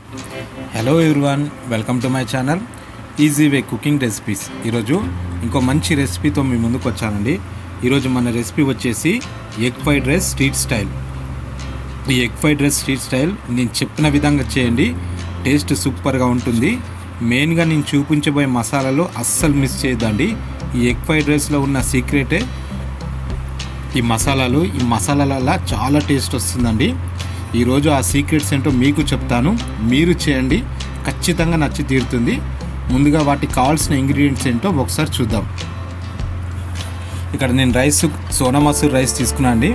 Hello everyone, welcome to my channel easy way cooking recipes. ఈరోజు ఇంకో మంచి రెసిపీతో మీ ముందుకు వచ్చానండి. ఈరోజు మన రెసిపీ వచ్చేసి egg fried rice street style. ఈ egg fried rice street style నేను చెప్పిన విధంగా చేయండి, టేస్ట్ సూపర్గా ఉంటుంది. మెయిన్గా నేను చూపించబోయే మసాలాలు అస్సలు మిస్ చేయొద్దండి. ఈ ఎగ్ ఫ్రైడ్ రైస్లో ఉన్న సీక్రెటే ఈ మసాలాల చాలా టేస్ట్ వస్తుందండి. ఈరోజు ఆ సీక్రెట్స్ ఏంటో మీకు చెప్తాను, మీరు చేయండి, ఖచ్చితంగా నచ్చి తీరుతుంది. ముందుగా వాటికి కావాల్సిన ఇంగ్రీడియంట్స్ ఏంటో ఒకసారి చూద్దాం. ఇక్కడ నేను సోనా మసూర్ రైస్ తీసుకున్నా అండి.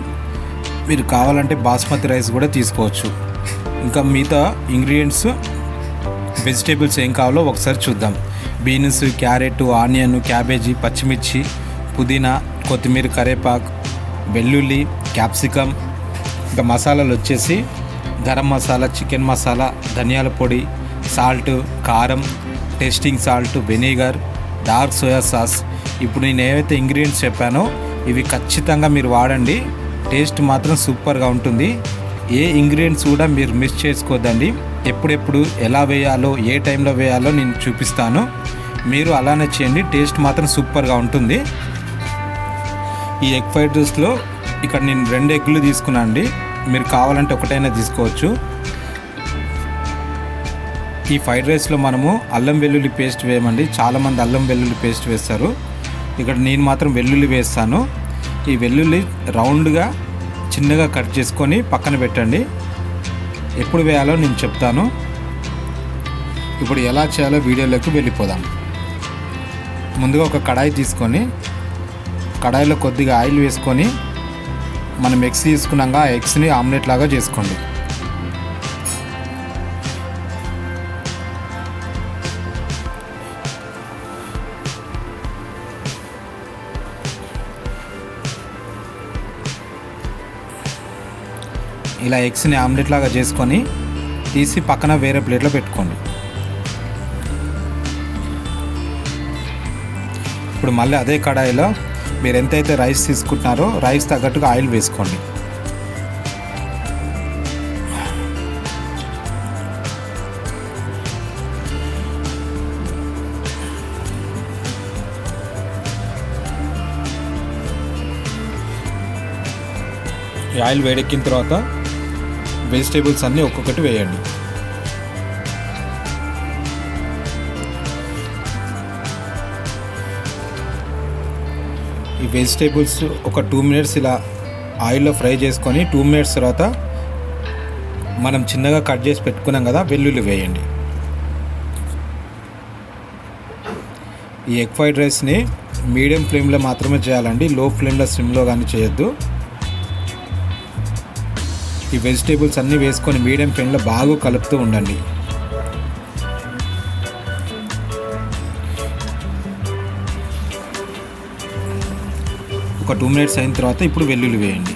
మీరు కావాలంటే బాస్మతి రైస్ కూడా తీసుకోవచ్చు. ఇంకా మిగతా ఇంగ్రీడియంట్స్ వెజిటేబుల్స్ ఏం కావాలో ఒకసారి చూద్దాం. బీన్స్, క్యారెట్, ఆనియన్, క్యాబేజీ, పచ్చిమిర్చి, పుదీనా, కొత్తిమీర, కరివేపాకు, వెల్లుల్లి, క్యాప్సికమ్. ఇంకా మసాలాలు వచ్చేసి గరం మసాలా, చికెన్ మసాలా, ధనియాల పొడి, సాల్ట్, కారం, tasting salt, vinegar, dark soya sauce. ఇప్పుడు నేను ఏవైతే ఇంగ్రీడియంట్స్ చెప్పానో ఇవి ఖచ్చితంగా మీరు వాడండి, టేస్ట్ మాత్రం సూపర్గా ఉంటుంది. ఏ ఇంగ్రీడియంట్స్ కూడా మీరు మిస్ చేసుకోవద్దండి. ఎప్పుడెప్పుడు ఎలా వేయాలో, ఏ టైంలో వేయాలో నేను చూపిస్తాను, మీరు అలానే చేయండి, టేస్ట్ మాత్రం సూపర్గా ఉంటుంది. ఈ ఎగ్ ఫ్రైడ్ రైస్లో ఇక్కడ నేను 2 ఎగ్గులు తీసుకున్నాను అండి. మీరు కావాలంటే ఒకటైనా తీసుకోవచ్చు. ఈ ఫ్రైడ్ రైస్లో మనము అల్లం వెల్లుల్లి పేస్ట్ వేయమండి. చాలామంది అల్లం వెల్లుల్లి పేస్ట్ వేస్తారు, ఇక్కడ నేను మాత్రం వెల్లుల్లి వేస్తాను. ఈ వెల్లుల్లి రౌండ్గా చిన్నగా కట్ చేసుకొని పక్కన పెట్టండి. ఎప్పుడు వేయాలో నేను చెప్తాను. ఇప్పుడు ఎలా చేయాలో వీడియోలోకి వెళ్ళిపోదాం. ముందుగా ఒక కడాయి తీసుకొని కడాయిలో కొద్దిగా ఆయిల్ వేసుకొని మనం ఎగ్స్ తీసుకున్నాక ఆ ఎగ్స్ని ఆమ్లెట్ లాగా చేసుకోండి. ఇలా ఎగ్స్ని ఆమ్లెట్ లాగా చేసుకొని తీసి పక్కన వేరే ప్లేట్లో పెట్టుకోండి. ఇప్పుడు మళ్ళీ అదే కడాయిలో మీరు ఎంతైతే రైస్ తీసుకుంటున్నారో రైస్ తగ్గట్టుగా ఆయిల్ వేసుకోండి. ఈ ఆయిల్ వేడెక్కిన తర్వాత వెజిటేబుల్స్ అన్నీ ఒక్కొక్కటి వేయండి. ఈ వెజిటేబుల్స్ ఒక 2 మినిట్స్ ఇలా ఆయిల్లో ఫ్రై చేసుకొని 2 మినిట్స్ తర్వాత మనం చిన్నగా కట్ చేసి పెట్టుకున్నాం కదా, వెల్లుల్లి వేయండి. ఈ ఎగ్ ఫ్రైడ్ రైస్ని మీడియం ఫ్లేమ్లో మాత్రమే చేయాలండి, లో ఫ్లేమ్లో, సిమ్లో కానీ చేయొద్దు. ఈ వెజిటేబుల్స్ అన్నీ వేసుకొని మీడియం ఫ్లేమ్లో బాగా కలుపుతూ ఉండండి. ఒక 2 మినిట్స్ అయిన తర్వాత ఇప్పుడు వెల్లుల్లి వేయండి.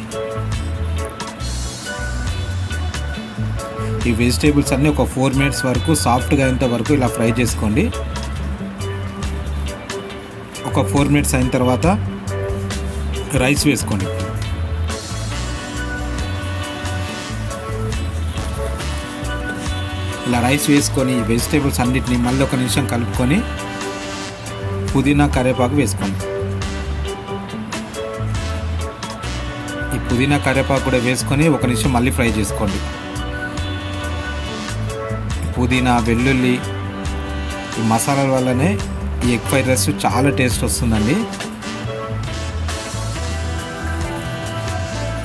ఈ వెజిటేబుల్స్ అన్నీ ఒక 4 మినిట్స్ వరకు సాఫ్ట్గా అయ్యేంత వరకు ఇలా ఫ్రై చేసుకోండి. ఒక 4 మినిట్స్ అయిన తర్వాత రైస్ వేసుకోండి. ఇలా రైస్ వేసుకొని ఈ వెజిటేబుల్స్ అన్నిటిని మళ్ళీ 1 నిమిషం కలుపుకొని పుదీనా, కరివేపాకు వేసుకోండి. ఈ పుదీనా, కరివేపాకు కూడా వేసుకొని 1 నిమిషం మళ్ళీ ఫ్రై చేసుకోండి. పుదీనా, వెల్లుల్లి, ఈ మసాలాల వల్లనే ఈ ఎగ్ ఫ్రైడ్ రైస్ చాలా టేస్ట్ వస్తుందండి.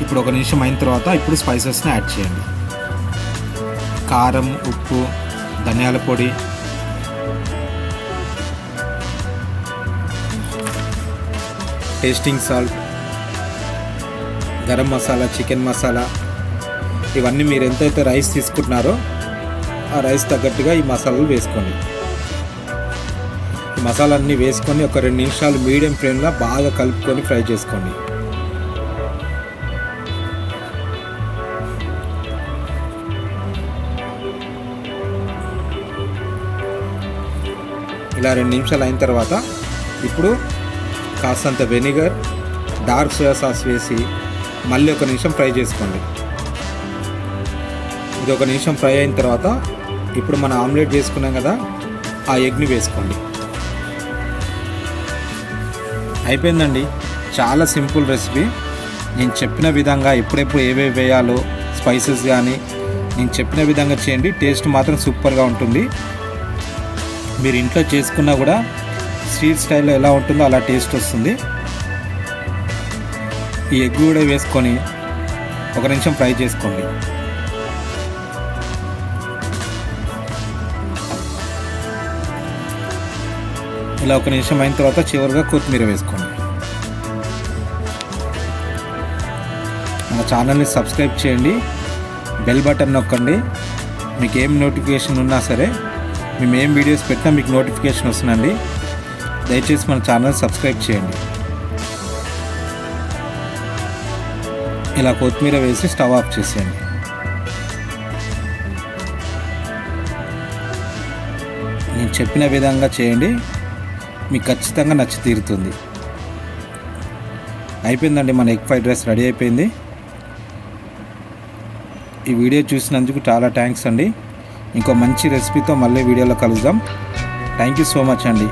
ఇప్పుడు 1 నిమిషం అయిన తర్వాత ఇప్పుడు స్పైసెస్ని యాడ్ చేయండి. కారం, ఉప్పు, ధనియాల పొడి, tasting salt, garam masala, chicken masala, ఇవన్నీ మీరు ఎంతైతే రైస్ తీసుకుంటున్నారో ఆ రైస్ తగ్గట్టుగా ఈ మసాలాలు వేసుకోండి. ఈ మసాలాన్ని వేసుకొని ఒక 2 నిమిషాలు మీడియం ఫ్లేమ్లో బాగా కలుపుకొని ఫ్రై చేసుకోండి. ఇలా 2 నిమిషాలు అయిన తర్వాత ఇప్పుడు కాస్తంత వెనిగర్, డార్క్ సోయా సాస్ వేసి మళ్ళీ 1 నిమిషం ఫ్రై చేసుకోండి. ఇది 1 నిమిషం ఫ్రై అయిన తర్వాత ఇప్పుడు మనం ఆమ్లెట్ చేసుకున్నాం కదా, ఆ ఎగ్ని వేసుకోండి. అయిపోయిందండి. చాలా సింపుల్ రెసిపీ. నేను చెప్పిన విధంగా ఎప్పుడెప్పుడు ఏవేవి వేయాలో స్పైసెస్ కానీ నేను చెప్పిన విధంగా చేయండి. టేస్ట్ మాత్రం సూపర్గా ఉంటుంది. మీరు ఇంట్లో చేసుకున్నా కూడా స్ట్రీట్ స్టైల్లో ఎలా ఉంటుందో అలా టేస్ట్ వస్తుంది. ఈ ఎగ్ కూడా వేసుకొని 1 నిమిషం ఫ్రై చేసుకోండి. ఇలా 1 నిమిషం అయిన తర్వాత చివరిగా కొత్తిమీర వేసుకోండి. మన ఛానల్ని సబ్స్క్రైబ్ చేయండి, బెల్ బటన్ నొక్కండి. మీకు ఏం నోటిఫికేషన్ ఉన్నా సరే, మేము ఏం వీడియోస్ పెట్టినా మీకు నోటిఫికేషన్ వస్తుందండి. దయచేసి మన ఛానల్ సబ్స్క్రైబ్ చేయండి. ఇలా కొత్తిమీర వేసి స్టవ్ ఆఫ్ చేసేయండి. నేను చెప్పిన విధంగా చేయండి, మీకు ఖచ్చితంగా నచ్చి తీరుతుంది. అయిపోయిందండి, మన ఎగ్ ఫ్రైడ్ రైస్ రెడీ అయిపోయింది. ఈ వీడియో చూసినందుకు చాలా థ్యాంక్స్ అండి. ఇంకో మంచి రెసిపీతో మళ్ళీ వీడియోలో కలుద్దాం. థ్యాంక్ యూ సో మచ్ అండి.